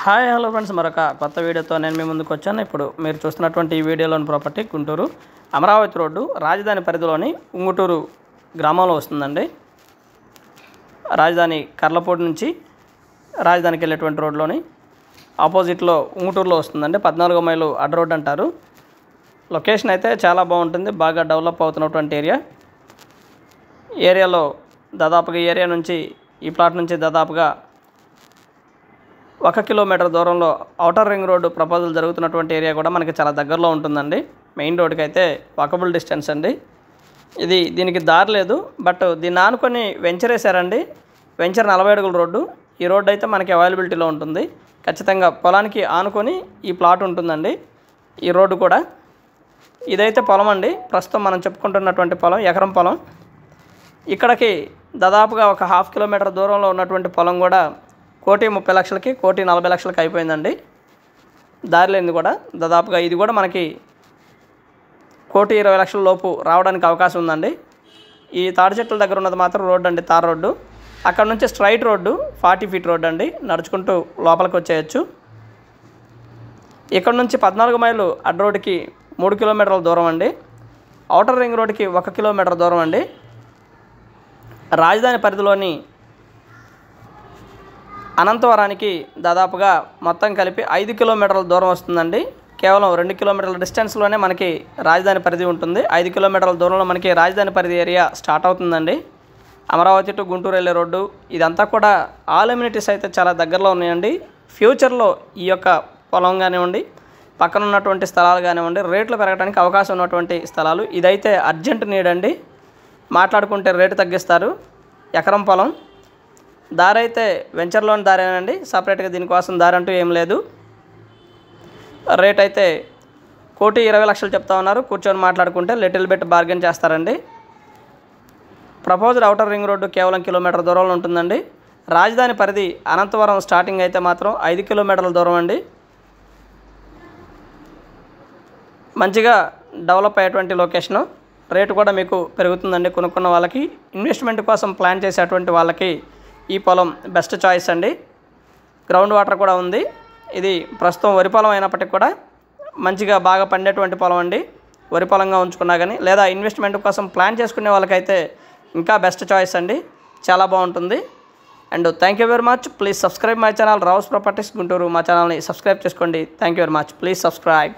Hi hello friends, మరొక కొత్త వీడియోతో నేను మీ ముందుకు వచ్చాను. ఇప్పుడు మీరు చూస్తున్నటువంటి ఈ వీడియోలోని ప్రాపర్టీ గుంటూరు అమరావతి రోడ్డు రాజధాని పరిధిలోని ఉంగుటూరు గ్రామంలో వస్తుందండి. రాజధాని కర్లపూడి నుంచి రాజధానికి వెళ్ళేటువంటి రోడ్లోని ఆపోజిట్లో ఉంగుటూరులో వస్తుందండి. 14 మైలు అడ్డ రోడ్ అంటారు. లొకేషన్ అయితే చాలా బాగుంటుంది, బాగా డెవలప్ అవుతున్నటువంటి ఏరియాలో దాదాపుగా ఏరియా నుంచి ఈ ప్లాట్ నుంచి దాదాపుగా 1 కిలోమీటర్ దూరంలో ఔటర్ రింగ్ రోడ్డు ప్రపోజల్ జరుగుతున్నటువంటి ఏరియా కూడా మనకి చాలా దగ్గరలో ఉంటుందండి. మెయిన్ రోడ్డుకి అయితే వాకబుల్ డిస్టెన్స్ అండి. దీనికి దారి లేదు, బట్ దీన్ని ఆనుకొని వెంచర్ వేశారండి. వెంచర్ 40 అడుగుల రోడ్డు. ఈ రోడ్డు అయితే మనకి అవైలబిలిటీలో ఉంటుంది. ఖచ్చితంగా పొలానికి ఆనుకొని ఈ ప్లాట్ ఉంటుందండి. ఈ రోడ్డు కూడా ఇదైతే పొలం అండి. ప్రస్తుతం మనం చెప్పుకుంటున్నటువంటి పొలం ఎకరం పొలం. ఇక్కడికి దాదాపుగా ఒక 1/2 కిలోమీటర్ దూరంలో ఉన్నటువంటి పొలం కూడా 1,30,00,000కి 1,40,00,000కి అయిపోయిందండి. దారి లేనిది కూడా దాదాపుగా ఇది కూడా మనకి 1,20,00,000 లోపు రావడానికి అవకాశం ఉందండి. ఈ తాడి చెట్ల దగ్గర ఉన్నది మాత్రం రోడ్డు అండి, తార్ రోడ్డు. అక్కడ నుంచి స్ట్రైట్ రోడ్డు 40 ఫీట్ రోడ్డు అండి, నడుచుకుంటూ లోపలికి వచ్చేయచ్చు. ఇక్కడ నుంచి 14 మైలు అడ్డ రోడ్డుకి 3 కిలోమీటర్ల దూరం అండి. ఔటర్ రింగ్ రోడ్డుకి 1 కిలోమీటర్ దూరం అండి. రాజధాని పరిధిలోని అనంతవరానికి దాదాపుగా మొత్తం కలిపి 5 కిలోమీటర్ల దూరం వస్తుందండి. కేవలం 2 కిలోమీటర్ల డిస్టెన్స్లోనే మనకి రాజధాని పరిధి ఉంటుంది. 5 కిలోమీటర్ల దూరంలో మనకి రాజధాని పరిధి ఏరియా స్టార్ట్ అవుతుందండి. అమరావతి టు గుంటూరు వెళ్ళే రోడ్డు ఇదంతా కూడా ఆల్ ఎమ్యూనిటీస్ అయితే చాలా దగ్గరలో ఉన్నాయండి. ఫ్యూచర్లో ఈ యొక్క పొలం కానివ్వండి, పక్కన ఉన్నటువంటి స్థలాలు కానివ్వండి, రేట్లు పెరగడానికి అవకాశం ఉన్నటువంటి స్థలాలు. ఇదైతే అర్జెంట్ నీడ్ అండి. మాట్లాడుకుంటే రేటు తగ్గిస్తారు. ఎకరం పొలం. దారి అయితే వెంచర్లోని దారేనండి, సపరేట్గా దీనికోసం దారి అంటూ ఏం లేదు. రేట్ అయితే 1,20,00,000 చెప్తా ఉన్నారు. కూర్చొని మాట్లాడుకుంటే లిటిల్ బిట్ బార్గెన్ చేస్తారండి. ప్రపోజ్డ్ ఔటర్ రింగ్ రోడ్డు కేవలం కిలోమీటర్ దూరంలో ఉంటుందండి. రాజధాని పరిధి అనంతవరం స్టార్టింగ్ అయితే మాత్రం 5 కిలోమీటర్ల దూరం అండి. మంచిగా డెవలప్ అయ్యేటువంటి లొకేషను. రేటు కూడా మీకు పెరుగుతుందండి. కొనుక్కున్న వాళ్ళకి, ఇన్వెస్ట్మెంట్ కోసం ప్లాన్ చేసేటువంటి వాళ్ళకి ఈ పొలం బెస్ట్ చాయిస్ అండి. గ్రౌండ్ వాటర్ కూడా ఉంది. ఇది ప్రస్తుతం వరి పొలం అయినప్పటికీ కూడా మంచిగా బాగా పండేటువంటి పొలం అండి. వరి పొలంగా ఉంచుకున్నా కానీ, లేదా ఇన్వెస్ట్మెంట్ కోసం ప్లాన్ చేసుకునే వాళ్ళకైతే ఇంకా బెస్ట్ చాయిస్ అండి. చాలా బాగుంటుంది. And thank you very much. Please subscribe my channel Rao's properties Guntur. మా ఛానల్ని సబ్స్క్రైబ్ చేసుకోండి. Thank you very much. Please subscribe.